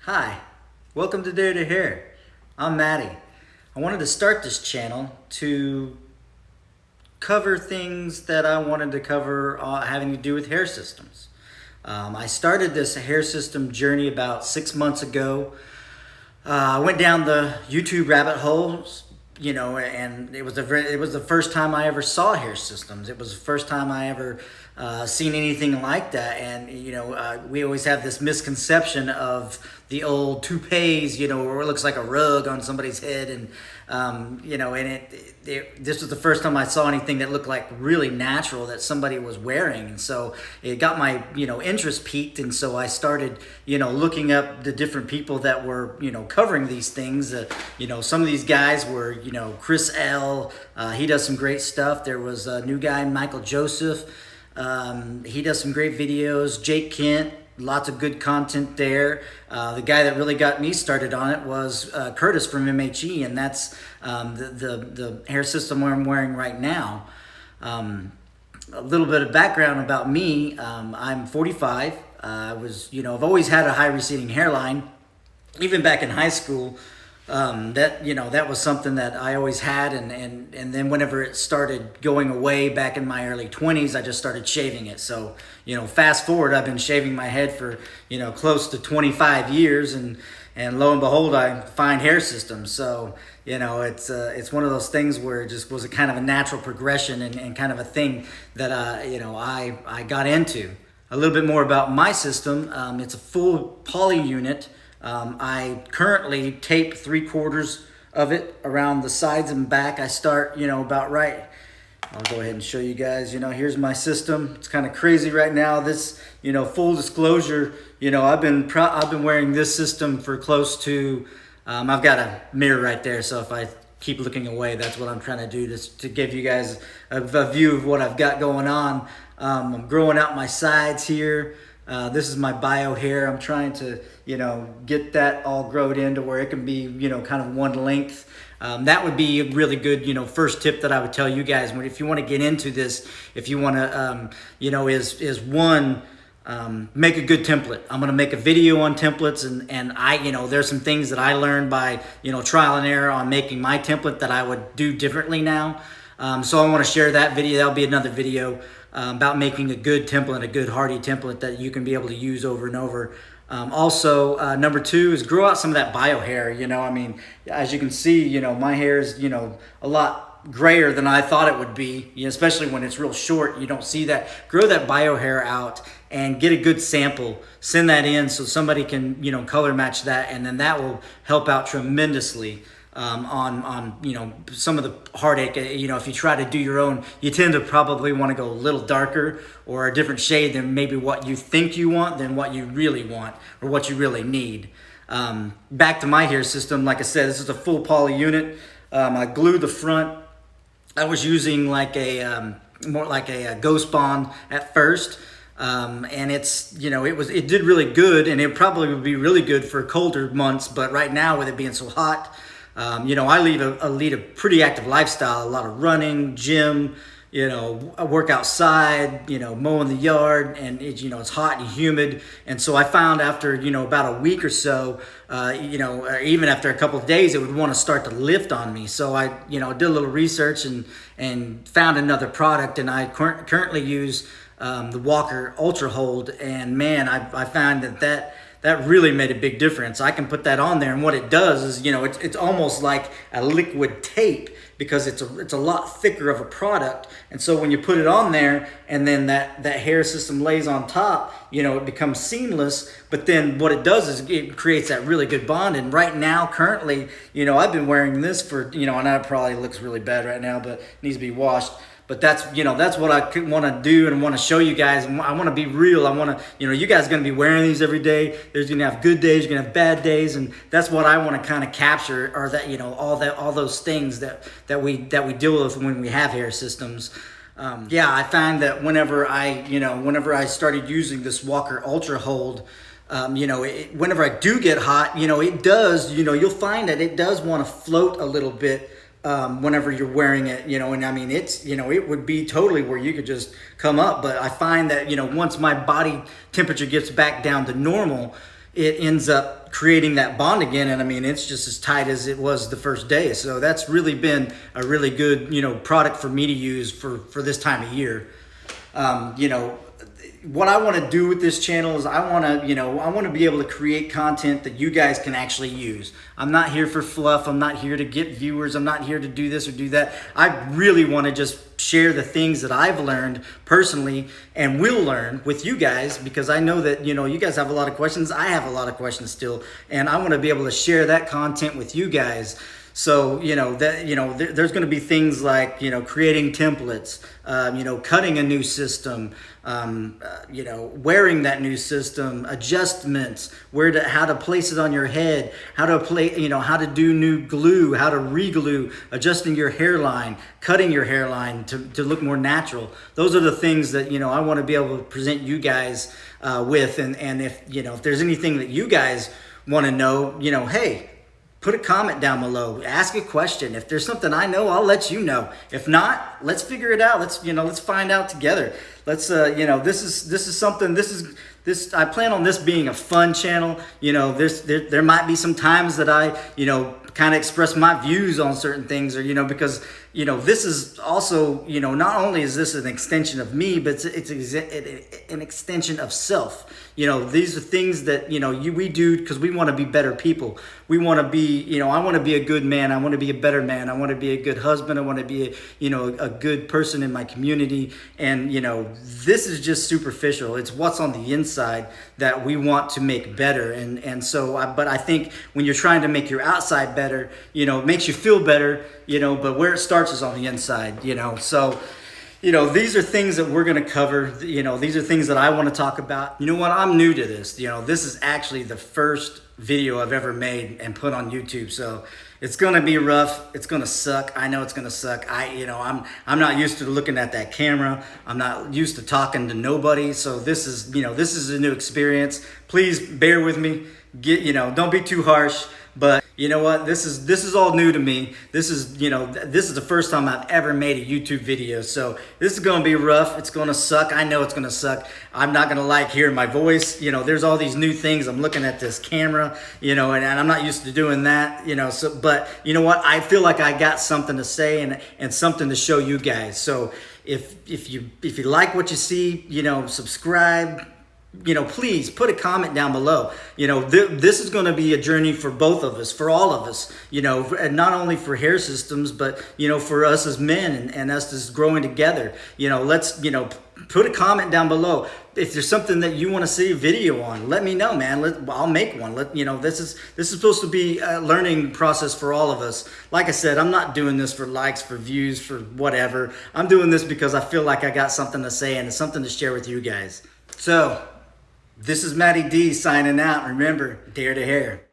Hi, welcome to Dare to Hair. I'm Maddie. I wanted to start this channel to cover things that I wanted to cover having to do with hair systems. I started this hair system journey about 6 months ago. I went down the YouTube rabbit holes, and it was the first time I ever saw hair systems. It was the first time I ever seen anything like that. And we always have this misconception of the old toupees, where it looks like a rug on somebody's head, and this was the first time I saw anything that looked like really natural that somebody was wearing. And so it got my interest piqued, and so I started looking up the different people that were covering these things. Some of these guys were Chris L. He does some great stuff. There was a new guy, Michael Joseph. He does some great videos. Jake Kent, lots of good content there. The guy that really got me started on it was Curtis from MHE, and that's the hair system I'm wearing right now. A little bit of background about me. I'm 45. I've always had a high receding hairline. Even back in high school, that was something that I always had, and then whenever it started going away back in my early 20s, I just started shaving it. So fast forward, I've been shaving my head for close to 25 years, and lo and behold, I find hair systems. So it's one of those things where it just was a kind of a natural progression and kind of a thing that I got into. A little bit more about my system. It's a full poly unit. I currently tape 3/4 of it around the sides and back. I start, about right. I'll go ahead and show you guys. Here's my system. It's kind of crazy right now. This, full disclosure, I've been wearing this system for close to. I've got a mirror right there, so if I keep looking away, that's what I'm trying to do to give you guys a view of what I've got going on. I'm growing out my sides here. This is my bio hair. I'm trying to, get that all growed into where it can be, kind of one length. That would be a really good, first tip that I would tell you guys. If you want to get into this, if you want to, is one, make a good template. I'm going to make a video on templates, and I, there's some things that I learned by, trial and error on making my template that I would do differently now. So I want to share that video. That'll be another video about making a good template, a good hardy template that you can be able to use over and over. Also, number 2 is grow out some of that bio hair. As you can see, my hair is, a lot grayer than I thought it would be, especially when it's real short. You don't see that. Grow that bio hair out and get a good sample. Send that in so somebody can, color match that, and then that will help out tremendously. On some of the heartache. If you try to do your own, you tend to probably want to go a little darker or a different shade than maybe what you think you want than what you really want or what you really need. Back to my hair system, like I said, this is a full poly unit. I glued the front. I was using like more like a Ghost Bond at first. And it's, it did really good, and it probably would be really good for colder months, but right now with it being so hot, I lead a pretty active lifestyle, a lot of running, gym, I work outside, mowing the yard, and it's hot and humid. And so I found after, about a week or so, or even after a couple of days, it would want to start to lift on me. So I, did a little research and found another product, and I currently use the Walker Ultra Hold, and man, I found that really made a big difference. I can put that on there, and what it does is, it's almost like a liquid tape because it's a lot thicker of a product. And so when you put it on there and then that hair system lays on top, it becomes seamless. But then what it does is it creates that really good bond. And right now, currently, I've been wearing this for, and it probably looks really bad right now, but it needs to be washed. But that's what I want to do and want to show you guys. And I want to be real. I want to, you guys are going to be wearing these every day. There's going to have good days, you're going to have bad days, and that's what I want to kind of capture, or that, all those things that we deal with when we have hair systems. I find that whenever I started using this Walker Ultra Hold, whenever I do get hot, it does, you'll find that it does want to float a little bit. Whenever you're wearing it, and it's, it would be totally where you could just come up. But I find that, once my body temperature gets back down to normal, it ends up creating that bond again. And I mean, it's just as tight as it was the first day. So that's really been a really good, product for me to use for this time of year. What I want to do with this channel is I want to be able to create content that you guys can actually use. I'm not here for fluff. I'm not here to get viewers. I'm not here to do this or do that. I really want to just share the things that I've learned personally and will learn with you guys, because I know that, you guys have a lot of questions. I have a lot of questions still, and I want to be able to share that content with you guys. So, there's going to be things like, creating templates, cutting a new system, wearing that new system, adjustments, how to place it on your head, how to do new glue, how to re-glue, adjusting your hairline, cutting your hairline to look more natural. Those are the things that, I want to be able to present you guys with. And if there's anything that you guys want to know, hey, put a comment down below. Ask a question. If there's something I know, I'll let you know. If not, let's figure it out. Let's find out together. Let's I plan on this being a fun channel. There might be some times that I, kind of express my views on certain things, or because this is also, not only is this an extension of me, but it's an extension of self. These are things that we do because we want to be better people. We want to be, I want to be a good man. I want to be a better man. I want to be a good husband. I want to be a good person in my community. And this is just superficial. It's what's on the inside that we want to make better. But I think when you're trying to make your outside better, it makes you feel better, but where it starts is on the inside, so these are things that we're going to cover. These are things that I want to talk about. You know what? I'm new to this. This is actually the first video I've ever made and put on YouTube. So it's going to be rough. It's going to suck. I know it's going to suck. I'm not used to looking at that camera. I'm not used to talking to nobody. So this is a new experience. Please bear with me. Don't be too harsh. But you know what? This is all new to me. This is the first time I've ever made a YouTube video. So this is going to be rough. It's going to suck. I know it's going to suck. I'm not going to like hearing my voice. There's all these new things. I'm looking at this camera, and I'm not used to doing that, but you know what? I feel like I got something to say and something to show you guys. So if you like what you see, subscribe. Please put a comment down below. This is going to be a journey for both of us, for all of us, and not only for hair systems, but, for us as men and us as growing together. Let's, put a comment down below. If there's something that you want to see a video on, let me know, man. I'll make one. This is supposed to be a learning process for all of us. Like I said, I'm not doing this for likes, for views, for whatever. I'm doing this because I feel like I got something to say and something to share with you guys. So, this is Matty D signing out. Remember, dare to hair.